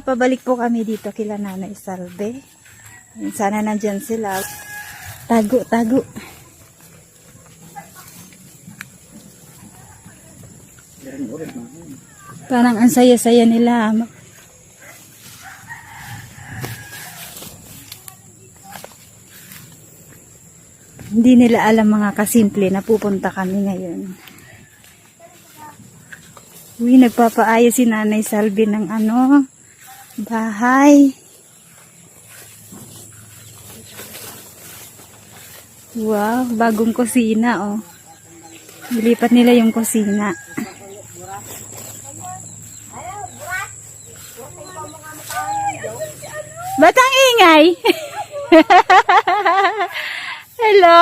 Pabalik po kami dito kila Nanay Salve. Sana nandyan sila. Tago. Parang ang saya-saya nila. Hindi nila alam mga kasimple na pupunta kami ngayon. Uy, nagpapaayos si Nanay Salve ng bahay. Wow, bagong kusina oh. Nilipat nila yung kusina. Ba't ang ingay? Hello?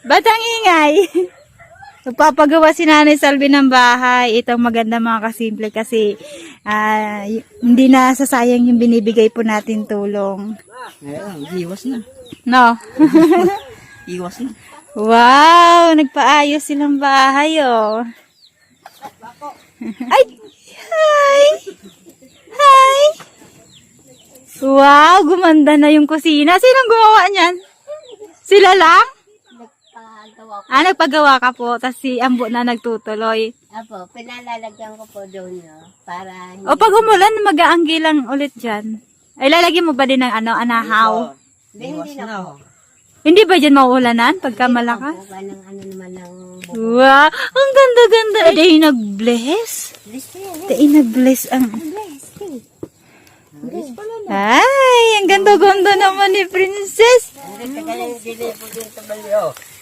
Ba't ang ingay? Nagpapagawa si Nanay Salve ng bahay. Itong maganda mga kasimple kasi hindi na sasayang yung binibigay po natin tulong. Iwas na. No? Iwas na. Wow! Nagpaayos silang bahay oh. Ay! Hi! Hi! Wow! Gumanda na yung kusina. Sinong gumawa niyan? Sila lang? Nagpagawa ka po, tapos si Ambo na nagtutuloy. Apo, pinalalagyan ko po doon, no, para... O pag umulan, mag-aanggi lang ulit dyan. Ay, lalagyan mo ba din ng anahaw? Hindi na po. Hindi ba dyan mauulanan pagka malakas? Po, ng naman ng... Wow! Ang ganda-ganda. Dahil nag-bless. Dahil nag-bless ang... Ay, ang ganda-ganda naman ni Princess.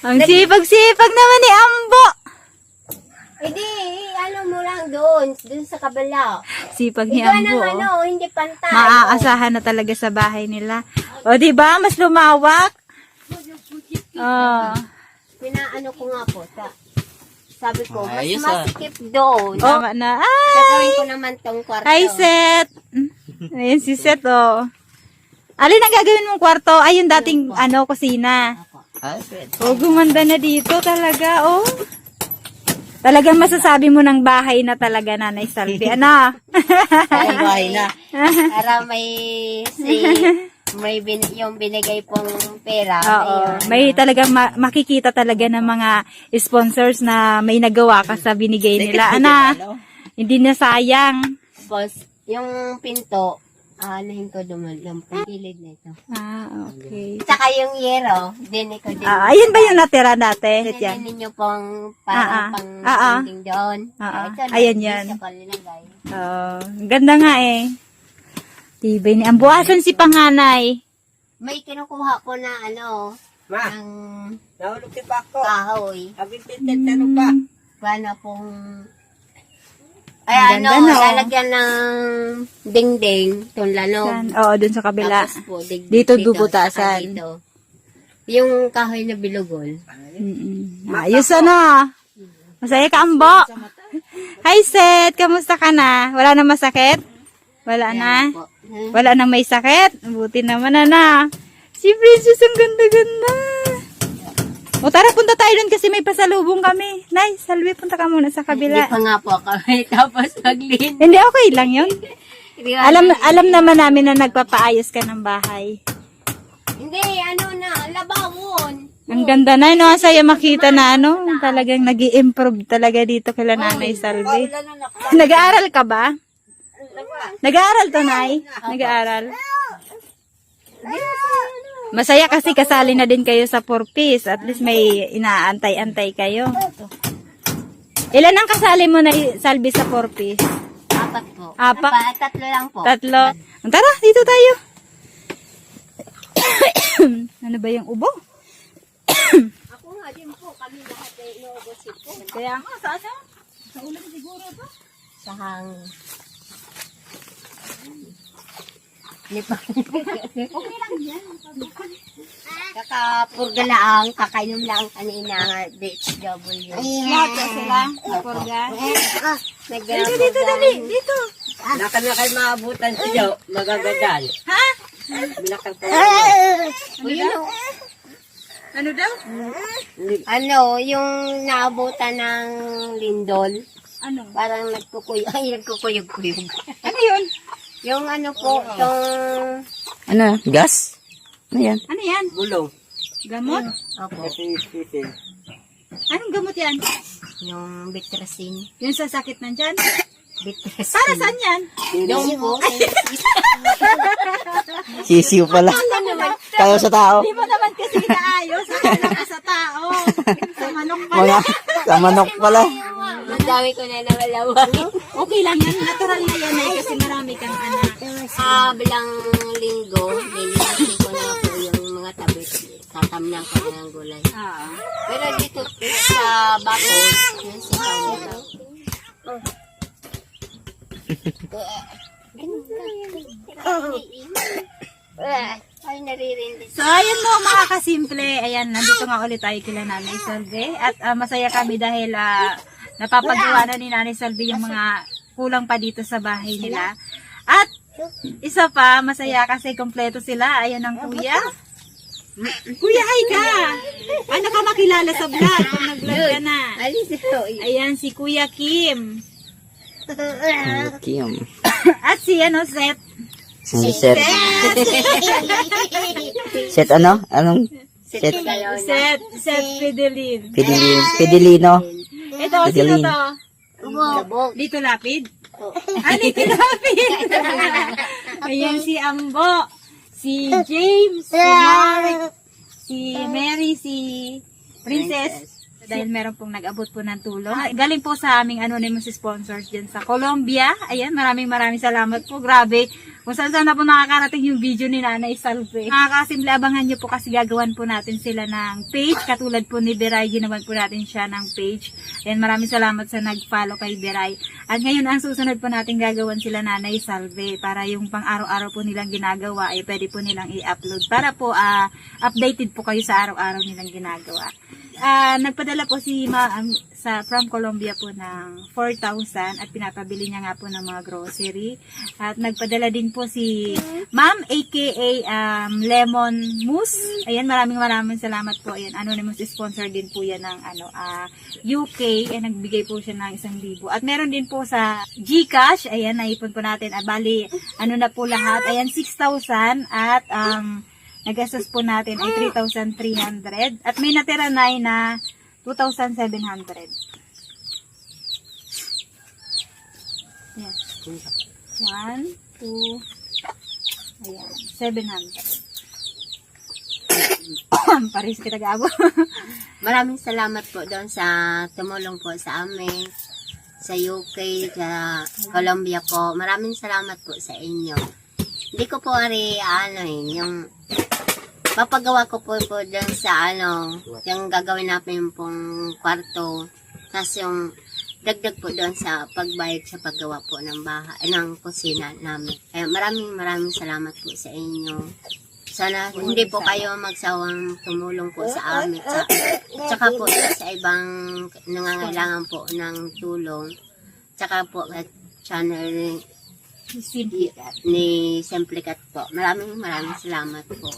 Ang sipag-sipag naman ni Ambo. Hindi, mo lang doon sa kabala. Sipag ni Ikaw Ambo. ng hindi pantay. Maaasahan na talaga sa bahay nila. O, diba? Mas lumawak. Oh. Pinaano ko nga po, sabi ko, mas masikip doon. Tama na. Ay! Gagawin ko naman tong kwarto. Hi, Seth. Ayan si Seth, oh. Alin ang gagawin mong kwarto? Ay, yung dating, kusina. Oh, gumanda na dito talaga, oh. Talagang masasabi mo ng bahay na talaga, Nanay Salve. Ano? Bahay na. Para yung binigay pong pera. Oo. May talagang makikita talaga ng mga sponsors na may nagawa ka sa binigay nila. Ana, hindi na sayang. Boss, yung pinto, anahin ko dumalang pagilid na ito. Okay. Tsaka yung yero, din ko din. Ayun ba yung natira dati? Yan Yan. ninyo pong parang pang ending doon. Ayan yan. Ganda nga eh. Tibay ni Ambo. Asan si panganay? May kinukuha ko na Ma, ng nahulog si Paco. kahoy. Abintintin, tanong pa. Paano pong... Ang ganda na, oh. lalagyan ng dingding, itong lanog. Oo, dun sa kabila. Tapos po, Dito saka dubutasan. dito. Yung kahoy na bilugol. Ayos na. Masaya ka, Ambo. Hi, Seth. Kamusta ka na? Wala na masakit? Wala na? Po. Wala nang may sakit? Buti naman na. Si Princess, ang ganda-ganda. O tara, punta tayo dun kasi may pasalubong kami. Nay, Salve, punta ka muna sa kabila. Hindi pa nga po kami tapos maglin. Hindi, okay lang yun. Alam naman namin na nagpapaayos ka ng bahay. Hindi, labawon. Ang ganda na, no? Ang saya makita na, talagang nag-i-improve talaga dito kila Nanay Salve. Nag-aaral ka ba? Nag-aaral to, Nay? Nag-aaral? Masaya kasi kasali na din kayo sa 4-piece. At least may inaantay-antay kayo. Ilan ang kasali mo na Salve sa 4-piece? 4 po. 4? 3 lang po. 3. Tara, dito tayo. Ano ba yung ubo? Ako nga din po, kami lahat ay inuugosit po. Kaya nga, sa ulan siguro to. Sa hangin. Hindi pa. Kakapurga lang, kakainom lang kanina, DHW. Lahat na sila. Purga. Dito, dali, dito. Naka na kayo maabutan siya. Magagadan. Ha? Binakal ko. Ano daw? Ano, yung naabutan ng lindol, Ano? parang nagkukuyog-kuyog. Ano yun? Yung ano po, yung... Ano? Gas? Ano yan? Ano yan? Bulong. Gamot? Opo, Sisil. Anong gamot yan? yung bitrasin. Yung sa sakit nandyan? Bitrasin. Para saan yan? Yung po, Sisiw pala. Tayo sa tao. Di mo naman kasi inaayos. Akala ko sa tao. Sa manok pala. Mga, sa manok pala. madami ko na nawalawan. Okay lang yan. Natural na yan ay kasi marami kang anak. Bilang linggo, nililisin ko na po yung mga tabit. Tatamnan ko na ng gulay. Ah. Pero dito sa bako, yun sa kaunta. Ay, naririndi. So, ayan mo mga kasimple. Ayan, nandito nga ulit tayo kila Nanay Salve. At masaya kami dahil napapagawa na ni Nanay Salve yung mga kulang pa dito sa bahay nila. At isa pa, masaya kasi kompleto sila. Ayan ang kuya. Kuya, hi ka! Paano ka makilala sa vlog kung nag-vlog ka na? Alis ito. Ayan, si Kuya Kim. Kim. At si Seth. Set. Set ano? Anong? Set. Seth Fidelin. Pidilino. Ito, sino to? Labog. Dito Lapid? Dito Lapid. Ayan si Ambo, si James, si Mark, si Mary, si Princess. Dahil meron pong nag-abot po ng tulong. Galing po sa aming anonymous sponsors dyan sa Colombia. Ayan, maraming salamat po. Grabe. Kung saan na po nakakarating yung video ni Nanay Salve. Nakakasimple, abangan nyo po kasi gagawan po natin sila ng page. Katulad po ni Beray, ginawan po natin siya ng page. Ayan, maraming salamat sa nag-follow kay Beray. At ngayon, ang susunod po natin gagawan sila Nanay Salve para yung pang araw-araw po nilang ginagawa ay pwede po nilang i-upload para po updated po kayo sa araw-araw nilang ginagawa. Nagpadala po si from Colombia po ng 4,000 at pinapabili niya nga po ng mga grocery. At nagpadala din po si Ma'am aka Lemon Mousse. Ayan, maraming salamat po. Ayan, anonymous sponsor din po yan ng UK. Ayan, nagbigay po siya ng 1,000. At meron din po sa GCash. Ayan, naipon po natin. Bali, na po lahat. Ayan, 6,000 at nag-assess po natin ay 3,300 at may natira na 2,700. Yes. 1, 2, ayan, 700. Paris kita gabo. Maraming salamat po doon sa tumulong po sa amin sa UK, sa Colombia po. Maraming salamat po sa inyo. Hindi ko po yung papagawa ko po doon sa yung gagawin namin pong kwarto. Tapos yung dagdag po doon sa pagbayad sa paggawa po ng bahay, ng kusina namin. Kaya maraming salamat po sa inyo. Sana hindi po kayo magsawang tumulong po sa amin. Tsaka po sa ibang nangangailangan po ng tulong. Tsaka po at channel ni Simplicat po. Maraming salamat po.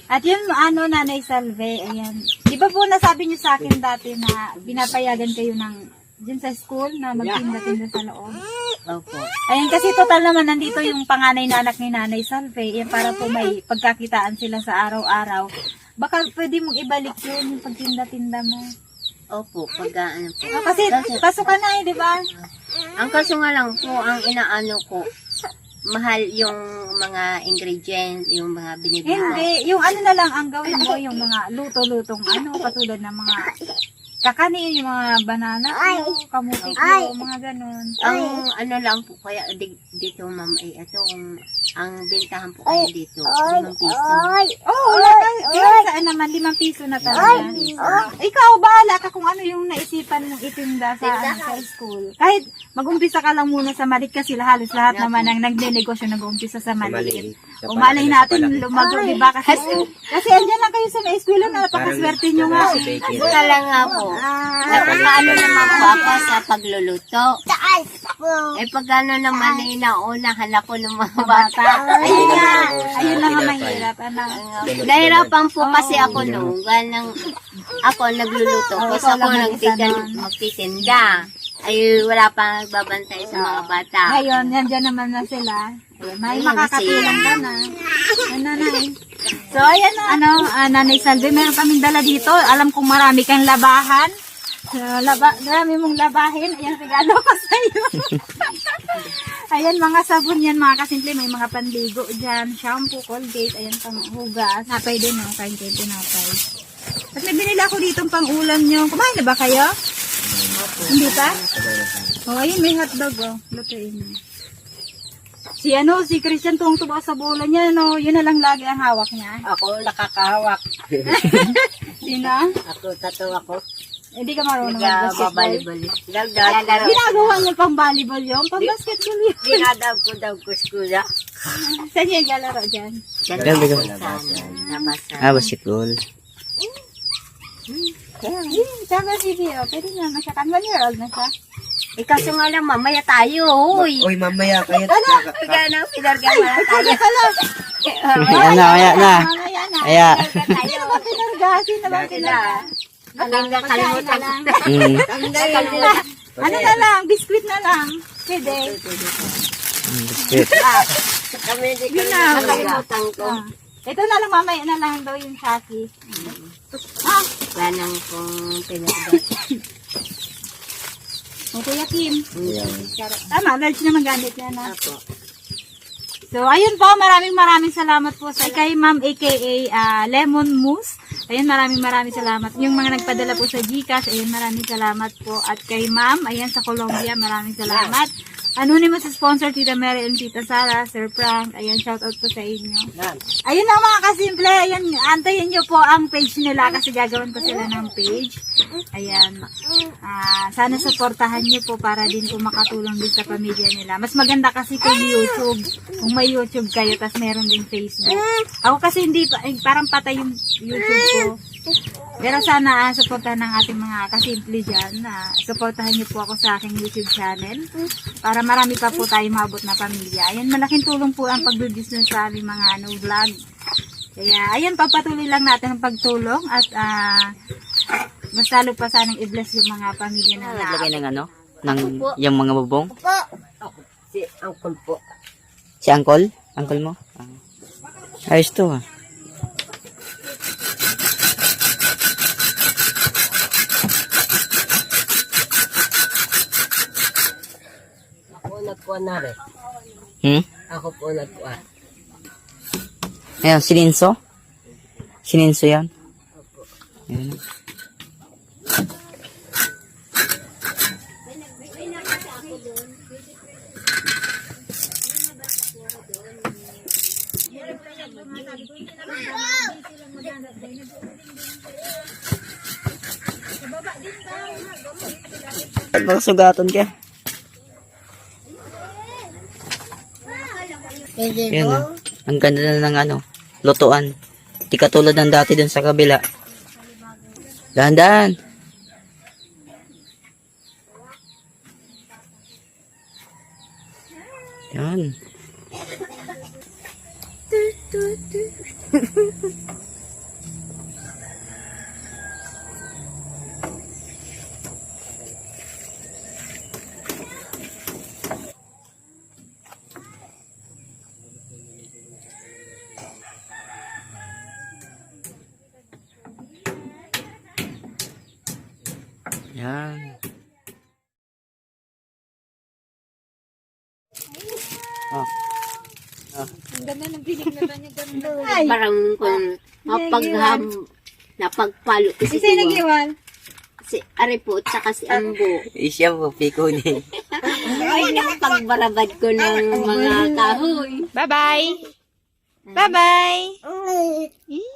At yun, Nanay Salve, ayan. Di ba po nasabi niyo sa akin dati na binapayagan kayo dyan sa school na magtinda-tinda sa loob? Opo. Ayan, kasi total naman nandito yung panganay na anak ni Nanay Salve. Ayan, para po may pagkakitaan sila sa araw-araw. Baka pwede mong ibalik yun, yung pagtinda-tinda mo. Opo, pag po. Kasi pasok ka na di ba? Ang kaso nga lang po, ang inaano ko, mahal yung mga ingredients, yung mga binibili. Hindi, yung na lang ang gawin mo, yung mga luto-lutong katulad ng mga kakani yung mga banana, kamuti ko, mga ganun. Ang ano lang po kaya dito ma'am ay ito ang bentahan po kaya dito 5 piso. Oh, wala ka. Saan naman, 5 piso na talaga. Ikaw, bahala ka kung ano yung naisipan mong itinda sa school. Kahit mag-umpisa ka lang muna sa maliit kasi halos lahat naman ang nagnenegosyo nag-umpisa sa maliit. Umalay natin lumago, di ba? Kasi andyan lang kayo sa may eskwela na napakaswerte nyo nga. Wala lang nga po. Nakakaano naman po ako sa pagluluto. Eh pag ano naman ay naunahan ako ng mga bata. Ayun lang ang mahirap. Nahirapan po kasi ako nung ako nagluluto. Kasi ako magtitinda. Ay wala pa nagbabantay sa mga bata. Ngayon, nandyan naman na sila. May makakatulong ka na. Nanay. So, ayan na. Nanay Salve, meron kaming dala dito. Alam kong marami kang labahan. So, marami mong labahin. Ayan, regalo ko sa iyo. Ayan, mga sabon yan, mga kasimple. May mga panligo dyan. Shampoo, Colgate. Ayan, pang hugas. Napay din, no? Kain kayo tinapay. At may binili ako dito pang ulam nyo. Kumain na ba kayo? Hindi pa? Oh, ayun, may hotdog, oh. Lutuin mo. Si Christian tuwang-tuwa sa bola niya, no? Yun na lang lagi ang hawak niya. Ako nakakahawak. Sino? Ako, tato ako. Hindi ka marunong mag-basketball. Babalibali. Ginagawa niya pang volleyball yun? Pang basketball yun? Dinadaw ko daw ko skula. Saan niya galaro dyan? Nabasa. Basketball. Sabi si Bio, pwede na masyakan. 1 year old na siya. Kaso nga lang, mamaya tayo. Uy, Mamaya kayo. Gana, pinargama na tayo. Ayan na, kaya na. Kaya. Sino ba pinarga? Sino ba pinarga? Nakalimutan ko. Ano na lang? Biskuit na lang. Pwede. Biscuit. Kami hindi Yun na. Nakalimutan ko. Ito na lang, mamaya na lang daw yung Shaki. Wala nang kung pinarga. O Kuya Kim. Tama, large naman gamit niya na. Ako. So, ayun po, maraming salamat po sa kay Ma'am aka Lemon Mousse. Ayun, maraming salamat. Yung mga nagpadala po sa GCash, ayun, maraming salamat po. At kay Ma'am, ayan sa Colombia, maraming salamat. Anonymous sponsor, Tita Mary and Tita Sara, Sir Frank, ayan, shoutout po sa inyo. Ayun na mga kasimple, ayan, antayin nyo po ang page nila kasi gagawin ko sila ng page. Ayan, sana supportahan nyo po para din po makatulong din sa pamilya nila. Mas maganda kasi kung YouTube, kung may YouTube kayo, tas meron din Facebook. Ako kasi hindi, parang patay yung YouTube ko. Pero sana supportahan ng ating mga kasimple dyan. Supportahan niyo po ako sa aking YouTube channel para marami pa po tayo maabot na pamilya. Ayan, malaking tulong po ang pag-produce sa aming mga vlog. Kaya, ayan, papatuloy lang natin ang pagtulong at mas lalo pa sanang i-bless yung mga pamilya na Naglagay ng ng yung mga bubong. Si Uncle po. Si Uncle? Uncle mo? Ayos to ah. Ako nagkuha na rin. Ako po nagkuha. Ayan, sininso? Sininso yan? Ayan. Sugatan ka. Yan ah. Ang ganda na ng lutuan. Di katulad ng dati dun sa kabila. Dahan-dahan. Yan. Yan. Oh. Ang ganda ng pinig na ba niya ganda? Parang kung napagpalo kasi Isa yung nag-iwan. Si Ari po, at saka si Ambo. Siya po, pikunin. Ay, nakapagbarabad ko ng mga kahoy. Bye-bye. Bye-bye.